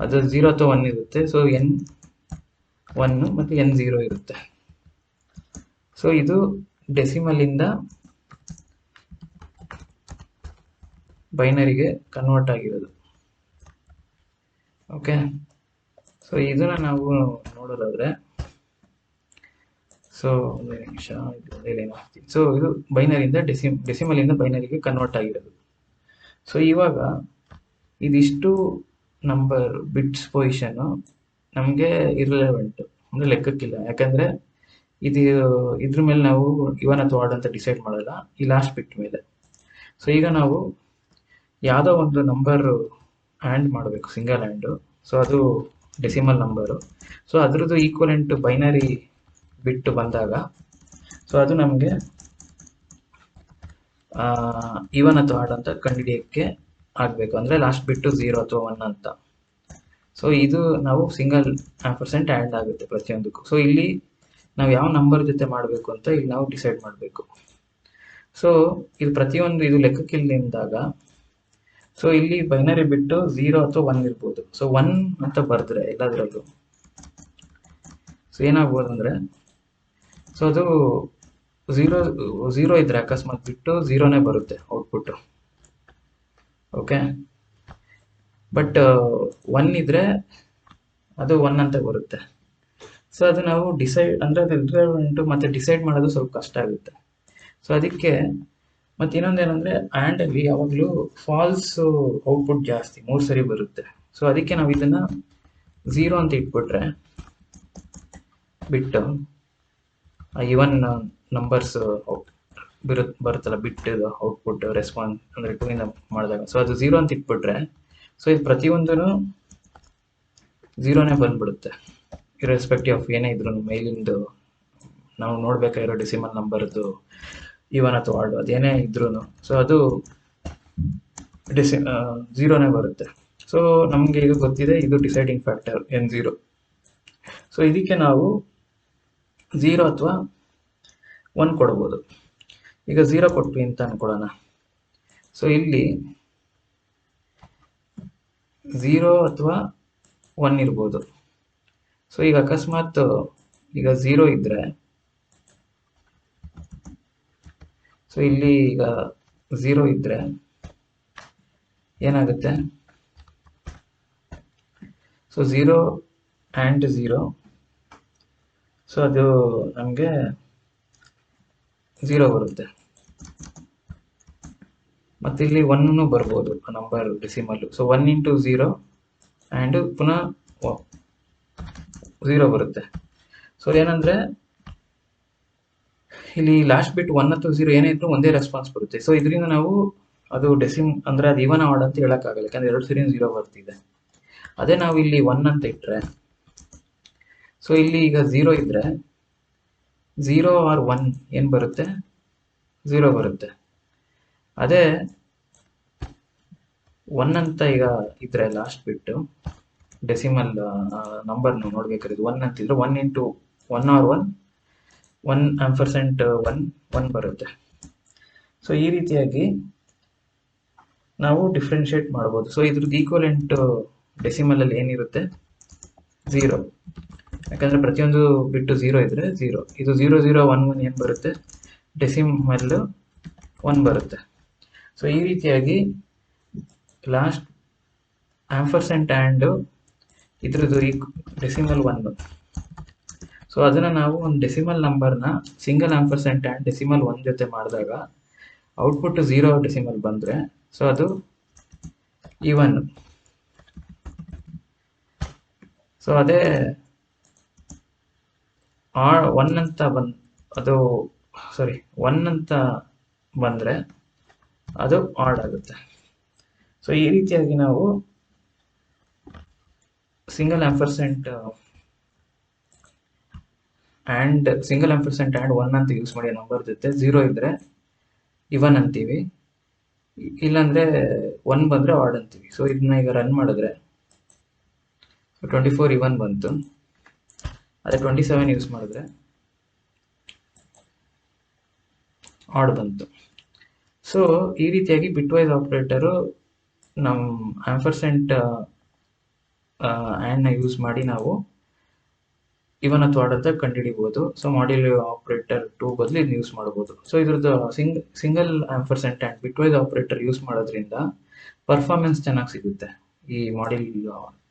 ಅದು 0 ಅಥವಾ 1 ಇರುತ್ತೆ. ಸೊ n1 ಮತ್ತು n0 ಇರುತ್ತೆ. ಸೊ ಇದು ಡೆಸಿಮಲ್ ಇಂದ ಬೈನರಿಗೆ ಕನ್ವರ್ಟ್ ಆಗಿರೋದು. ಓಕೆ, ಸೊ ಇದನ್ನ ನಾವು ನೋಡೋದಾದ್ರೆ, ಸೊ ಒಂದು ನಿಮಿಷ, ಸೊ ಇದು ಬೈನರಿಂದ ಡೆಸಿಮಲ್ ಇಂದ ಬೈನರಿಗೆ ಕನ್ವರ್ಟ್ ಆಗಿರೋದು. ಸೊ ಇವಾಗ ಇದಿಷ್ಟು ನಂಬರ್ ಬಿಟ್ಸ್ ಪೊಸಿಷನ್ ನಮಗೆ ಇರ್ರೆಲೆವೆಂಟ್, ಅಂದ್ರೆ ಲೆಕ್ಕಕ್ಕಿಲ್ಲ. ಯಾಕಂದ್ರೆ ಇದ್ರ ಮೇಲೆ ನಾವು ಇವನ್ ಅಥವಾ ಆಡ್ ಅಂತ ಡಿಸೈಡ್ ಮಾಡಲ್ಲ, ಈ ಲಾಸ್ಟ್ ಬಿಟ್ ಮೇಲೆ. ಸೊ ಈಗ ನಾವು ಯಾವುದೋ ಒಂದು ನಂಬರ್ ಆ್ಯಂಡ್ ಮಾಡಬೇಕು, ಸಿಂಗಲ್ ಆ್ಯಂಡು. ಸೊ ಅದು ಡೆಸಿಮಲ್ ನಂಬರು. ಸೊ ಅದ್ರದ್ದು ಈಕ್ವಲೆಂಟ್ ಬೈನರಿ ಬಿಟ್ಟು ಬಂದಾಗ, ಸೊ ಅದು ನಮಗೆ ಇವನ್ ಅಥವಾ ಆಡ್ ಅಂತ ಕಂಡುಹಿಡಿಯೋಕ್ಕೆ ಆಗಬೇಕು. ಅಂದರೆ ಲಾಸ್ಟ್ ಬಿಟ್ಟು 0 ಅಥವಾ 1 ಅಂತ. ಸೊ ಇದು ನಾವು ಸಿಂಗಲ್ ಆಂಪರ್ಸೆಂಟ್ ಆ್ಯಡ್ ಆಗುತ್ತೆ ಪ್ರತಿಯೊಂದಕ್ಕೂ. ಸೊ ಇಲ್ಲಿ ನಾವು ಯಾವ ನಂಬರ್ ಜೊತೆ ಮಾಡಬೇಕು ಅಂತ ಇಲ್ಲಿ ನಾವು ಡಿಸೈಡ್ ಮಾಡಬೇಕು. ಸೊ ಇದು ಪ್ರತಿಯೊಂದು ಇದು ಲೆಕ್ಕಕ್ಕಿಲ್ಲದಾಗ, ಸೊ ಇಲ್ಲಿ ಬೈನರಿ ಬಿಟ್ಟು 0 ಅಥವಾ 1 ಇರ್ಬೋದು. ಸೊ 1 ಅಂತ ಬರೆದ್ರೆ ಎಲ್ಲದರಲ್ಲೂ ಸೊ ಏನಾಗ್ಬೋದು ಅಂದರೆ, ಸೊ ಅದು 0 ಇದ್ರೆ ಅಕಸ್ಮಾತ್ ಬಿಟ್ಟು 0ನೇ ಬರುತ್ತೆ ಔಟ್ಪುಟ್. ಓಕೆ, ಬಟ್ 1 ಇದ್ರೆ ಅದು 1 ಅಂತ ಬರುತ್ತೆ. ಸೊ ಅದು ನಾವು ಡಿಸೈಡ್, ಅಂದರೆ ಅದು ಇರ್ರೆಲೆವೆಂಟ್ ಮತ್ತೆ ಡಿಸೈಡ್ ಮಾಡೋದು ಸ್ವಲ್ಪ ಕಷ್ಟ ಆಗುತ್ತೆ. ಸೊ ಅದಕ್ಕೆ ಮತ್ತೆ ಇನ್ನೊಂದೇನೆಂದರೆ, ಆ್ಯಂಡಲ್ಲಿ ಯಾವಾಗಲೂ ಫಾಲ್ಸ್ ಔಟ್ಪುಟ್ ಜಾಸ್ತಿ 3 ಸರಿ ಬರುತ್ತೆ. ಸೊ ಅದಕ್ಕೆ ನಾವು ಇದನ್ನು 0 ಅಂತ ಇಟ್ಬಿಟ್ರೆ ಬಿಟ್ಟು ಇವನ್ ನಂಬರ್ಸ್ ಬರುತ್ತಲ್ಲ ಬಿಟ್ ಔಟ್ಪುಟ್ ರೆಸ್ಪಾನ್ಸ್, ಅಂದರೆ 2 ಇಂದ ಮಾಡಿದಾಗ, ಸೊ ಅದು 0 ಅಂತ ಇಟ್ಬಿಟ್ರೆ, ಸೊ ಇದು ಪ್ರತಿಯೊಂದೂ 0ನೇ ಬಂದ್ಬಿಡುತ್ತೆ, ಇರ್ರೆಸ್ಪೆಕ್ಟಿವ್ ಆಫ್ ಏನೇ ಇದ್ರು ಮೇಲಿಂದು ನಾವು ನೋಡ್ಬೇಕಾಗಿರೋ ಡೆಸಿಮಲ್ ನಂಬರ್ದು ಇವನ್ ಅಥವಾ ಆಡ್ ಅದೇನೇ ಇದ್ರೂ. ಸೊ ಅದು 0ನೇ ಬರುತ್ತೆ. ಸೊ ನಮಗೆ ಇದು ಗೊತ್ತಿದೆ, ಇದು ಡಿಸೈಡಿಂಗ್ ಫ್ಯಾಕ್ಟರ್ n0. ಸೊ ಇದಕ್ಕೆ ನಾವು 0 ಅಥವಾ 1 ಕೊಡ್ಬೋದು. ಈಗ 0 ಕೊಟ್ವಿ ಅಂತ ಅನ್ಕೊಳ್ಳೋಣ. ಸೊ ಇಲ್ಲಿ 0 ಅಥವಾ 1 ಇರ್ಬೋದು. ಸೊ ಈಗ ಅಕಸ್ಮಾತ್ ಈಗ 0 ಇದ್ರೆ, ಸೊ ಇಲ್ಲಿ ಈಗ 0 ಇದ್ರೆ ಏನಾಗುತ್ತೆ, ಸೊ 0 ಆ್ಯಂಡ್ 0, ಸೊ ಅದು ನಮಗೆ 0 ಬರುತ್ತೆ. ಮತ್ತೆ ಇಲ್ಲಿ 1 ಬರ್ಬೋದು number decimal. So 1 into 0 and ಪುನಃ 0 ಬರುತ್ತೆ. ಸೊ ಏನಂದ್ರೆ ಇಲ್ಲಿ ಲಾಸ್ಟ್ ಬಿಟ್ 1 ಅಥವಾ 0 ಏನೇ ಇದ್ರು ಒಂದೇ ರೆಸ್ಪಾನ್ಸ್ ಬರುತ್ತೆ. ಸೊ ಇದರಿಂದ ನಾವು ಅದು ಅಂದ್ರೆ ಅದು ಇವನ್ ಆಡ್ ಅಂತ ಹೇಳಕ್ಕಾಗಲ್ಲ, ಯಾಕಂದ್ರೆ 2 ಸರಿ 0 ಬರ್ತಿದೆ. ಅದೇ ನಾವು ಇಲ್ಲಿ 1 ಅಂತ ಇಟ್ರೆ, ಸೊ ಇಲ್ಲಿ ಈಗ 0 ಇದ್ರೆ 0 ಆರ್ 1 ಏನು ಬರುತ್ತೆ, 0 ಬರುತ್ತೆ. ಅದೇ 1 ಅಂತ ಈಗ ಇದ್ರೆ ಲಾಸ್ಟ್ ಬಿಟ್ಟು ಡೆಸಿಮಲ್ ನಂಬರ್ ನಾವು ನೋಡ್ಬೇಕಾದ್ರೆ 1 ಅಂತಿದ್ರೆ 1 ಇಂಟು 1 ಆರ್ 1 ಆಂಪರ್ಸೆಂಟ್ 1 ಬರುತ್ತೆ. ಸೊ ಈ ರೀತಿಯಾಗಿ ನಾವು ಡಿಫ್ರೆನ್ಶಿಯೇಟ್ ಮಾಡ್ಬೋದು. ಸೊ ಇದ್ರದ್ದು ಈಕ್ವಲೆಂಟ್ ಡೆಸಿಮಲ್ ಅಲ್ಲಿ ಏನಿರುತ್ತೆ, 0. ಯಾಕಂದ್ರೆ ಪ್ರತಿಯೊಂದು ಬಿಟ್ಟು 0 ಇದ್ರೆ 0. ಇದು 0 0 1 1 ಏನು ಬರುತ್ತೆ, ಡೆಸಿಮಲ್ 1 ಬರುತ್ತೆ. ಸೊ ಈ ರೀತಿಯಾಗಿ ಲಾಸ್ಟ್ ಆಂಪರ್ಸೆಂಟ್ ಆ್ಯಂಡ್ ಇದ್ರದ್ದು ಡೆಸಿಮಲ್ 1. ಸೊ ಅದನ್ನು ನಾವು ಒಂದು ಡೆಸಿಮಲ್ ನಂಬರ್ನ ಸಿಂಗಲ್ ಆಂಪರ್ಸೆಂಟ್ ಆ್ಯಂಡ್ ಡೆಸಿಮಲ್ 1 ಜೊತೆ ಮಾಡಿದಾಗ ಔಟ್ಪುಟ್ 0 ಡೆಸಿಮಲ್ ಬಂದರೆ, ಸೊ ಅದು ಇವನ್. ಸೊ ಅದೇ 1 ಅಂತ ಬಂದರೆ ಅದು ಆಡ್ ಆಗುತ್ತೆ. ಸೊ ಈ ರೀತಿಯಾಗಿ ನಾವು single ampersand single ampersand and one ಅಂತ ಯೂಸ್ ಮಾಡಿ ನಂಬರ್ ಜೊತೆ 0 ಇದ್ರೆ ಇವನ್ ಅಂತೀವಿ, ಇಲ್ಲಾಂದ್ರೆ 1 ಬಂದ್ರೆ ಆಡ್ ಅಂತೀವಿ. ಸೊ ಇದನ್ನ ಈಗ ರನ್ ಮಾಡಿದ್ರೆ 24 ಇವನ್ ಬಂತು, ಅದೇ 27 ಯೂಸ್ ಮಾಡಿದ್ರೆ ಆಡ್ ಬಂತು. ಸೊ ಈ ರೀತಿಯಾಗಿ ಬಿಟ್ ವೈಸ್ ಆಪರೇಟರು ನಮ್ಮ ಆಂಪರ್ಸೆಂಟ್ ಆ್ಯಂಡ್ನ ಯೂಸ್ ಮಾಡಿ ನಾವು ಇವನ್ ಅಥವಾ ಆಡ್ ಅಂತ ಕಂಡುಹಿಡಿಬಹುದು. ಸೊ ಮಾಡ್ಯೂಲ್ ಆಪರೇಟರ್ 2 ಬದಲು ಇದನ್ನ ಯೂಸ್ ಮಾಡಬಹುದು. ಸೊ ಇದ್ರದ್ದು single ampersand and bitwise operator use ಮಾಡೋದ್ರಿಂದ ಪರ್ಫಾರ್ಮೆನ್ಸ್ ಚೆನ್ನಾಗಿ ಸಿಗುತ್ತೆ ಈ module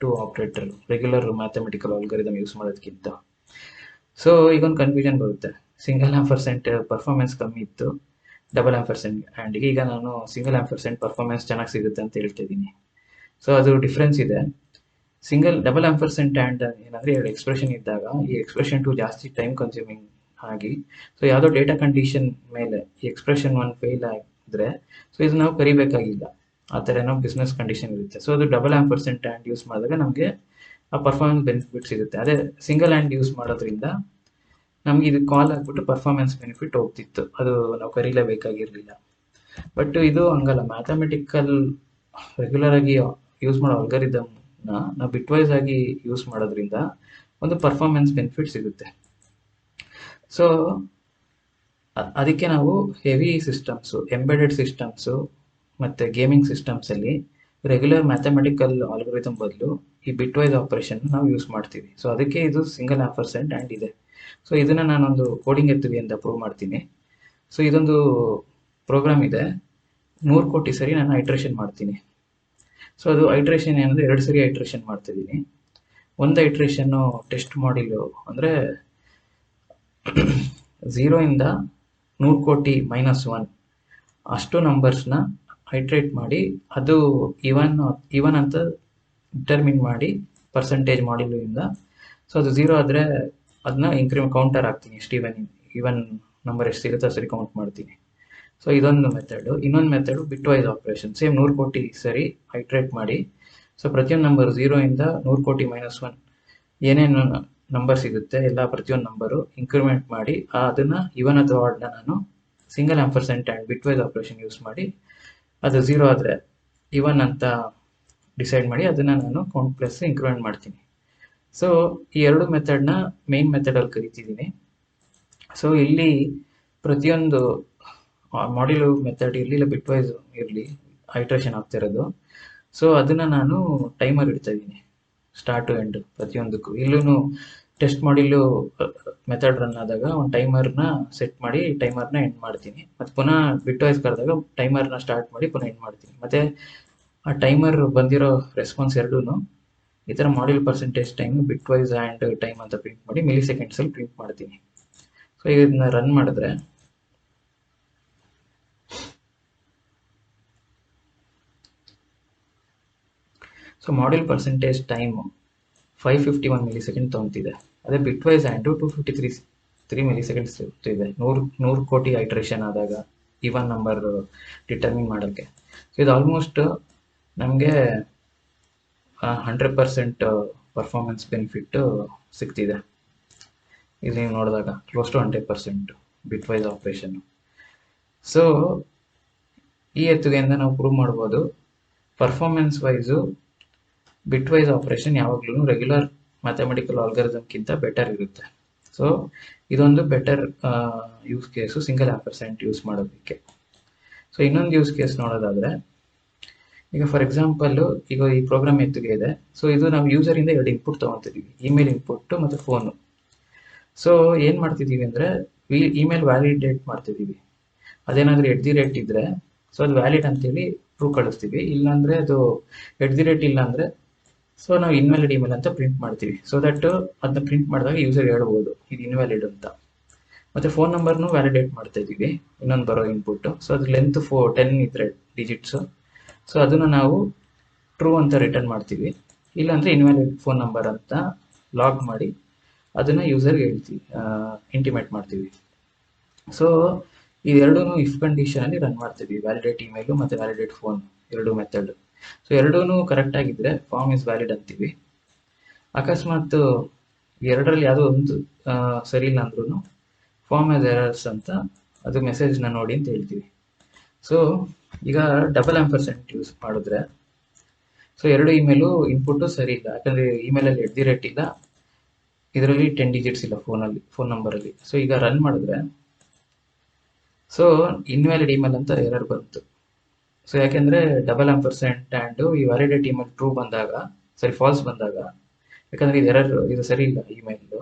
2 operator regular mathematical algorithm use ಮಾಡೋದಕ್ಕಿಂತ. ಸೊ ಈಗೊಂದು ಕನ್ಫ್ಯೂಷನ್ ಬರುತ್ತೆ, ಸಿಂಗಲ್ ಆಂಪರ್ಸೆಂಟ್ ಪರ್ಫಾರ್ಮೆನ್ಸ್ ಕಮ್ಮಿ ಇತ್ತು, ಡಬಲ್ ಆಂಪರ್ಸೆಂಟ್ ಆ್ಯಂಡ್ ಈಗ ನಾನು ಸಿಂಗಲ್ ಆಂಪರ್ಸೆಂಟ್ ಪರ್ಫಾರ್ಮೆನ್ಸ್ ಚೆನ್ನಾಗಿ ಸಿಗುತ್ತೆ ಅಂತ ಹೇಳ್ತಾ ಇದ್ದೀನಿ. ಸೊ ಅದು ಡಿಫ್ರೆನ್ಸ್ ಇದೆ. ಡಬಲ್ ಆಂಪರ್ಸೆಂಟ್ ಆ್ಯಂಡ್ ಏನಂದರೆ 2 ಎಕ್ಸ್ಪ್ರೆಷನ್ ಇದ್ದಾಗ ಈ ಎಕ್ಸ್ಪ್ರೆಷನ್ 2 ಜಾಸ್ತಿ ಟೈಮ್ ಕನ್ಸ್ಯೂಮಿಂಗ್ ಆಗಿ, ಸೊ ಯಾವುದೋ ಡೇಟಾ ಕಂಡೀಷನ್ ಮೇಲೆ ಈ ಎಕ್ಸ್ಪ್ರೆಷನ್ 1 ಫೇಲ್ ಆಗಿದ್ರೆ ಸೊ ಇದು ನಾವು ಕರಿಬೇಕಾಗಿಲ್ಲ, ಆ ಥರ ಏನೋ ಬಿಸ್ನೆಸ್ ಕಂಡೀಷನ್ ಇರುತ್ತೆ. ಸೊ ಅದು ಡಬಲ್ ಆಂಪರ್ಸೆಂಟ್ ಆ್ಯಂಡ್ ಯೂಸ್ ಮಾಡಿದಾಗ ನಮಗೆ ಆ ಪರ್ಫಾರ್ಮೆನ್ಸ್ ಬೆನಿಫಿಟ್ ಸಿಗುತ್ತೆ. ಅದೇ ಸಿಂಗಲ್ ಆ್ಯಂಡ್ ಯೂಸ್ ಮಾಡೋದ್ರಿಂದ ನಮ್ಗೆ ಇದು ಕಾಲ್ ಆಗಿಬಿಟ್ಟು ಪರ್ಫಾರ್ಮೆನ್ಸ್ ಬೆನಿಫಿಟ್ ಹೋಗ್ತಿತ್ತು, ಅದು ನಾವು ಕರೀಲೇಬೇಕಾಗಿರಲಿಲ್ಲ. ಬಟ್ ಇದು ಹಂಗಲ್ಲ, ಮ್ಯಾಥಮೆಟಿಕಲ್ ರೆಗ್ಯುಲರ್ ಆಗಿ ಯೂಸ್ ಮಾಡೋ ಅಲ್ಗರಿದಮ್ನ ನಾವು ಬಿಟ್ ವೈಸ್ ಆಗಿ ಯೂಸ್ ಮಾಡೋದ್ರಿಂದ ಒಂದು ಪರ್ಫಾರ್ಮೆನ್ಸ್ ಬೆನಿಫಿಟ್ ಸಿಗುತ್ತೆ. ಸೊ ಅದಕ್ಕೆ ನಾವು ಹೆವಿ ಸಿಸ್ಟಮ್ಸು, ಎಂಬೆಡೆಡ್ ಸಿಸ್ಟಮ್ಸು ಮತ್ತು ಗೇಮಿಂಗ್ ಸಿಸ್ಟಮ್ಸಲ್ಲಿ ರೆಗ್ಯುಲರ್ ಮ್ಯಾಥಮೆಟಿಕಲ್ ಆಲ್ಗರಿದಮ್ ಬದಲು ಈ ಬಿಟ್ ವೈಸ್ ಆಪರೇಷನ್ ನಾವು ಯೂಸ್ ಮಾಡ್ತೀವಿ. ಸೊ ಅದಕ್ಕೆ ಇದು ಸಿಂಗಲ್ ಆಂಪರ್ಸೆಂಟ್ ಆ್ಯಂಡ್ ಇದೆ. ಸೊ ಇದನ್ನು ನಾನೊಂದು ಕೋಡಿಂಗ್ ಎತ್ತಿವಿ ಅಂತ ಪ್ರೂವ್ ಮಾಡ್ತೀನಿ. ಸೊ ಇದೊಂದು ಪ್ರೋಗ್ರಾಮ್ ಇದೆ, 100 ಕೋಟಿ ಸರಿ ನಾನು ಐಟ್ರೇಷನ್ ಮಾಡ್ತೀನಿ. ಸೊ ಅದು ಐಟ್ರೇಷನ್ ಏನಂದರೆ 2 ಸರಿ ಐಟ್ರೇಷನ್ ಮಾಡ್ತಿದ್ದೀನಿ. ಒಂದು ಐಟ್ರೇಷನ್ನು ಟೆಸ್ಟ್ ಮಾಡಿಲು ಅಂದರೆ 0 ಇಂದ 100 ಕೋಟಿ -1 ಅಷ್ಟು ನಂಬರ್ಸ್ನ ಐಟ್ರೇಟ್ ಮಾಡಿ ಅದು ಇವನ್ ಅಂತ ಡಿಟರ್ಮಿನ್ ಮಾಡಿ ಪರ್ಸೆಂಟೇಜ್ ಮಾಡಿಲಿಂದ. ಸೊ ಅದು 0 ಆದರೆ ಅದನ್ನ ಕೌಂಟರ್ ಹಾಕ್ತೀನಿ, ಎಷ್ಟು ಇವನ್ ನಂಬರ್ ಎಷ್ಟು ಸಿಗುತ್ತೋ ಸರಿ ಕೌಂಟ್ ಮಾಡ್ತೀನಿ. ಸೊ ಇದೊಂದು ಮೆಥಡು. ಇನ್ನೊಂದು ಮೆಥಡು ಬಿಟ್ ವೈಸ್ ಆಪರೇಷನ್, ಸೇಮ್ 100 ಕೋಟಿ ಸರಿ ಐಟ್ರೇಟ್ ಮಾಡಿ, ಸೊ ಪ್ರತಿಯೊಂದು ನಂಬರ್ 0 ಇಂದ 100 ಕೋಟಿ -1 ಏನೇನು ನಂಬರ್ ಸಿಗುತ್ತೆ ಎಲ್ಲ ಪ್ರತಿಯೊಂದು ನಂಬರು ಇನ್ಕ್ರಿಮೆಂಟ್ ಮಾಡಿ ಅದನ್ನು ಇವನ್ ಅಥವಾ ಆಡ್ನ ನಾನು single ampersand and bitwise operation use ಮಾಡಿ ಅದು 0 ಆದರೆ ಇವನ್ ಅಂತ ಡಿಸೈಡ್ ಮಾಡಿ ಅದನ್ನು ನಾನು ಕೌಂಟ್ ಪ್ಲಸ್ ಇನ್ಕ್ರಿಮೆಂಟ್ ಮಾಡ್ತೀನಿ. ಸೊ ಈ 2 ಮೆಥಡ್ನ ಮೇನ್ ಮೆಥಡಲ್ಲಿ ಕರಿತಿದ್ದೀನಿ. ಸೊ ಇಲ್ಲಿ ಪ್ರತಿಯೊಂದು ಮಾಡ್ಯೂಲ್ ಮೆಥಡ್ ಇರಲಿ ಇಲ್ಲ ಬಿಟ್ ವೈಸ್ ಇರಲಿ ಐಟ್ರೇಷನ್ ಆಗ್ತಿರೋದು. ಸೊ ಅದನ್ನು ನಾನು ಟೈಮರ್ ಇಡ್ತಾ ಇದ್ದೀನಿ ಸ್ಟಾರ್ಟ್ ಟು ಎಂಡ್ ಪ್ರತಿಯೊಂದಕ್ಕೂ. ಇಲ್ಲೂ ಟೆಸ್ಟ್ ಮಾಡಿಲು ಮೆಥಡ್ ರನ್ ಆದಾಗ ಒಂದು ಟೈಮರ್ನ ಸೆಟ್ ಮಾಡಿ ಟೈಮರ್ನ ಎಂಡ್ ಮಾಡ್ತೀನಿ, ಮತ್ತು ಪುನಃ ಬಿಟ್ ವೈಸ್ ಕರೆದಾಗ ಟೈಮರ್ನ ಸ್ಟಾರ್ಟ್ ಮಾಡಿ ಪುನಃ ಎಂಡ್ ಮಾಡ್ತೀನಿ. ಮತ್ತು ಆ ಟೈಮರ್ ಬಂದಿರೋ ರೆಸ್ಪಾನ್ಸ್ ಎರಡೂ ಈ ಥರ module percentage time bitwise and time ಅಂತ ಪ್ರಿಂಟ್ ಮಾಡಿ ಮಿಲಿ ಸೆಕೆಂಡ್ಸಲ್ಲಿ ಪ್ರಿಂಟ್ ಮಾಡ್ತೀನಿ. ಸೊ ಇದನ್ನ ರನ್ ಮಾಡಿದ್ರೆ so module percentage time 551 millisecond ತೊಗೊತಿದೆ. ಅದೇ bitwise and 253 milliseconds ಇದೆ 100 ಕೋಟಿ ಐಟ್ರೇಷನ್ ಆದಾಗ ಇವನ್ ನಂಬರ್ ಡಿಟರ್ಮಿನ್ ಮಾಡೋಕ್ಕೆ. ಸೊ ಇದು ಆಲ್ಮೋಸ್ಟ್ ನಮಗೆ 100% ಪರ್ಫಾರ್ಮೆನ್ಸ್ ಬೆನಿಫಿಟ್ಟು ಸಿಗ್ತಿದೆ. ಇಲ್ಲಿ ನೀವು ನೋಡಿದಾಗ close to 100% bitwise operation. So ಈ ಎತ್ತುಗೆಯಿಂದ ನಾವು ಪ್ರೂವ್ ಮಾಡ್ಬೋದು ಪರ್ಫಾರ್ಮೆನ್ಸ್ ವೈಸು ಬಿಟ್ ವೈಸ್ ಆಪ್ರೇಷನ್ ಯಾವಾಗಲೂ ರೆಗ್ಯುಲರ್ ಮ್ಯಾಥಮೆಟಿಕಲ್ ಆಲ್ಗರಿದಮ್ಗಿಂತ ಬೆಟರ್ ಇರುತ್ತೆ. ಸೊ ಇದೊಂದು better use case single ampersand use ಮಾಡೋದಕ್ಕೆ. ಸೊ ಇನ್ನೊಂದು ಯೂಸ್ ಕೇಸ್ ನೋಡೋದಾದರೆ, ಈಗ ಫಾರ್ ಎಕ್ಸಾಂಪಲ್ಲು ಈಗ ಈ ಪ್ರೋಗ್ರಾಮ್ ಎತ್ತಿಗೆ ಇದೆ. ಸೊ ಇದು ನಾವು ಯೂಸರಿಂದ 2 ಇನ್ಪುಟ್ ತೊಗೊತಿದ್ದೀವಿ, ಇಮೇಲ್ ಇನ್ಪುಟ್ಟು ಮತ್ತು ಫೋನು. ಸೊ ಏನು ಮಾಡ್ತಿದ್ದೀವಿ ಅಂದರೆ ಇಮೇಲ್ ವ್ಯಾಲಿಡೇಟ್ ಮಾಡ್ತಿದ್ದೀವಿ. ಅದೇನಾದರೂ @ ಇದ್ದರೆ ಸೊ ಅದು ವ್ಯಾಲಿಡ್ ಅಂತೇಳಿ ಟ್ರೂ ಕಳಿಸ್ತೀವಿ, ಇಲ್ಲಾಂದರೆ ಅದು @ ಇಲ್ಲಾಂದರೆ ಸೊ ನಾವು ಇನ್ವ್ಯಾಲಿಡ್ ಇಮೇಲ್ ಅಂತ ಪ್ರಿಂಟ್ ಮಾಡ್ತೀವಿ. ಸೊ ದಟ್ ಅದನ್ನ ಪ್ರಿಂಟ್ ಮಾಡಿದಾಗ ಯೂಸರ್ ಹೇಳ್ಬೋದು ಇದು ಇನ್ವ್ಯಾಲಿಡ್ ಅಂತ. ಮತ್ತು ಫೋನ್ ನಂಬರ್ನು ವ್ಯಾಲಿಡೇಟ್ ಮಾಡ್ತಾ ಇದ್ದೀವಿ, ಇನ್ನೊಂದು ಬರೋ ಇನ್ಪುಟ್ಟು. ಸೊ ಅದು ಲೆಂತ್ 10 ಇದ್ರೆ ಡಿಜಿಟ್ಸು. ಸೊ ಅದನ್ನು ನಾವು ಟ್ರೂ ಅಂತ ರಿಟರ್ನ್ ಮಾಡ್ತೀವಿ, ಇಲ್ಲಾಂದರೆ ಇನ್ವ್ಯಾಲಿಡ್ ಫೋನ್ ನಂಬರ್ ಅಂತ ಲಾಗ್ ಮಾಡಿ ಅದನ್ನು ಯೂಸರ್ಗೆ ಹೇಳ್ತೀವಿ, ಇಂಟಿಮೇಟ್ ಮಾಡ್ತೀವಿ. ಸೊ ಇದೆರಡೂ ಇಫ್ ಕಂಡೀಷನಲ್ಲಿ ರನ್ ಮಾಡ್ತೀವಿ, ವ್ಯಾಲಿಡೇಟ್ ಇಮೇಲು ಮತ್ತು ವ್ಯಾಲಿಡೇಟ್ ಫೋನ್ 2 ಮೆಥಡ್. ಸೊ ಎರಡೂ ಕರೆಕ್ಟ್ ಆಗಿದ್ದರೆ ಫಾರ್ಮ್ ಇಸ್ ವ್ಯಾಲಿಡ್ ಅಂತೀವಿ. ಅಕಸ್ಮಾತ್ ಎರಡರಲ್ಲಿ ಯಾವುದೋ ಒಂದು ಸರಿ ಇಲ್ಲ ಅಂದ್ರೂ ಫಾರ್ಮ್ ಆಸ್ ಎರರ್ಸ್ ಅಂತ ಅದು ಮೆಸೇಜ್ನ ನೋಡಿ ಅಂತ ಹೇಳ್ತೀವಿ. ಸೊ ಈಗ ಡಬಲ್ ಆಂಪರ್ಸೆಂಟ್ ಯೂಸ್ ಮಾಡಿದ್ರೆ, ಸೊ ಎರಡು ಇಮೇಲು ಇನ್ಪುಟ್ಟು ಸರಿ ಇಲ್ಲ, ಯಾಕಂದರೆ ಇಮೇಲಲ್ಲಿ @ ಇಲ್ಲ, ಇದರಲ್ಲಿ 10 ಡಿಜಿಟ್ಸ್ ಇಲ್ಲ ಫೋನ್ ನಂಬರಲ್ಲಿ. ಸೊ ಈಗ ರನ್ ಮಾಡಿದ್ರೆ ಸೊ ಇನ್ವ್ಯಾಲಿಡ್ ಇಮೇಲ್ ಅಂತ ಎರರ್ ಬಂತು. ಸೊ ಯಾಕೆಂದರೆ ಡಬಲ್ ಆಂಪರ್ಸೆಂಟ್ ಆ್ಯಂಡ್ ಈ ವ್ಯಾಲಿಡೇಟ್ ಇಮೇಲ್ ಟ್ರೂ ಬಂದಾಗ, ಫಾಲ್ಸ್ ಬಂದಾಗ, ಯಾಕಂದರೆ ಇದು ಸರಿ ಇಲ್ಲ ಇಮೇಲ್ದು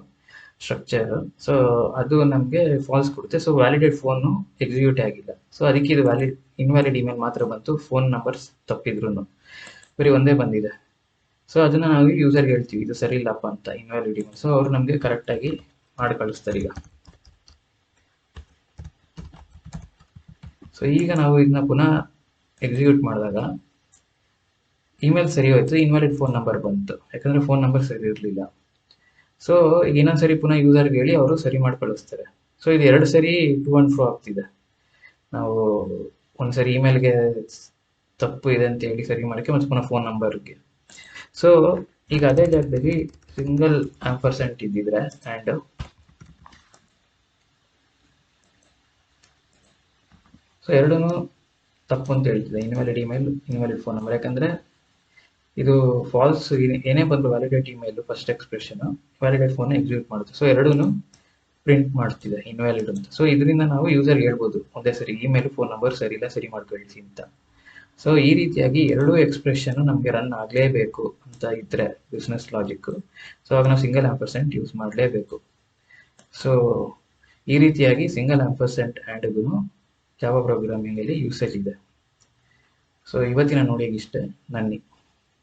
ಸ್ಟ್ರಕ್ಚರ್, ಸೊ ಅದು ನಮಗೆ ಫಾಲ್ಸ್ ಕೊಡುತ್ತೆ. ಸೊ ವ್ಯಾಲಿಡೇಟ್ ಫೋನು ಎಕ್ಸಿಕ್ಯೂಟ್ ಆಗಿಲ್ಲ. ಸೊ ಅದಕ್ಕೆ ಇದು ಇನ್ವ್ಯಾಲಿಡ್ ಇಮೇಲ್ ಮಾತ್ರ ಬಂತು, ಫೋನ್ ನಂಬರ್ಸ್ ತಪ್ಪಿದ್ರು ಬರೀ ಒಂದೇ ಬಂದಿದೆ. ಸೊ ಅದನ್ನು ನಾವು ಯೂಸರ್ಗೆ ಹೇಳ್ತೀವಿ ಇದು ಸರಿ ಇಲ್ಲಪ್ಪ ಅಂತ, ಇನ್ವ್ಯಾಲಿಡ್ ಇಮೇಲ್. ಸೊ ಅವ್ರು ನಮಗೆ ಕರೆಕ್ಟಾಗಿ ಮಾಡಿ ಕಳಿಸ್ತಾರೆ ಈಗ. ಸೊ ಈಗ ನಾವು ಇದನ್ನ ಪುನಃ ಎಕ್ಸಿಕ್ಯೂಟ್ ಮಾಡಿದಾಗ ಇಮೇಲ್ ಸರಿ ಹೋಯ್ತು, ಇನ್ವ್ಯಾಲಿಡ್ ಫೋನ್ ನಂಬರ್ ಬಂತು, ಯಾಕಂದರೆ ಫೋನ್ ನಂಬರ್ ಸರಿ ಇರಲಿಲ್ಲ. ಸೊ ಈಗ ಇನ್ನೊಂದ್ಸರಿ ಪುನಃ ಯೂಸರ್ಗೆ ಹೇಳಿ ಅವರು ಸರಿ ಮಾಡಿ ಕಳಿಸ್ತಾರೆ. ಸೊ ಇದು 2 ಸರಿ ಟು ಆ್ಯಂಡ್ ಫ್ರೋ ಆಗ್ತಿದೆ. ನಾವು ಒಂದ್ಸರಿ ಇಮೇಲ್ಗೆ ತಪ್ಪು ಇದೆ ಅಂತ ಹೇಳಿ ಸರಿ ಮಾಡೋಕ್ಕೆ, ಮತ್ತು ಪುನಃ ಫೋನ್ ನಂಬರ್ಗೆ. ಸೊ ಈಗ ಅದೇ ಜಾಗದಲ್ಲಿ ಸಿಂಗಲ್ ಆಂಪರ್ಸೆಂಟ್ ಇದ್ದಿದ್ರೆ ಆ್ಯಂಡ್ ಸೊ ಎರಡೂ ತಪ್ಪು ಅಂತ ಹೇಳ್ತಿದೆ, invalid email, invalid phone number. ಯಾಕಂದರೆ ಇದು ಫಾಲ್ಸ್ ಏನೇ ಬಂದು validate email first expression validate phone execute ಮಾಡುತ್ತೆ. ಸೊ ಎರಡೂ ಪ್ರಿಂಟ್ ಮಾಡ್ತಿದೆ ಇನ್ವ್ಯಾಲಿಡ್ ಅಂತ. ಸೊ ಇದರಿಂದ ನಾವು ಯೂಸರ್ಗೆ ಹೇಳ್ಬೋದು ಒಂದೇ ಸರಿ ಇಮೇಲ್ ಫೋನ್ ನಂಬರ್ ಸರಿ ಇಲ್ಲ, ಸರಿ ಮಾಡ್ಕೊಳ್ಸಿ ಅಂತ. ಸೊ ಈ ರೀತಿಯಾಗಿ ಎರಡೂ ಎಕ್ಸ್ಪ್ರೆಷನ್ ನಮಗೆ ರನ್ ಆಗಲೇಬೇಕು ಅಂತ ಇದ್ದರೆ ಬಿಸ್ನೆಸ್ ಲಾಜಿಕ್, ಸೊ ಆಗ ನಾವು ಸಿಂಗಲ್ ಆಂಪರ್ಸೆಂಟ್ ಯೂಸ್ ಮಾಡಲೇಬೇಕು. ಸೊ ಈ ರೀತಿಯಾಗಿ ಸಿಂಗಲ್ ಆಂಪರ್ಸೆಂಟ್ ಆ್ಯಂಡ್ಗೂ ಜಾವಾ ಪ್ರೋಗ್ರಾಮಿಂಗಲ್ಲಿ ಯೂಸೇಜ್ ಇದೆ. ಸೊ ಇವತ್ತಿನ ನೋಡಿ ಇಷ್ಟೇ, ನನ್ನಿ.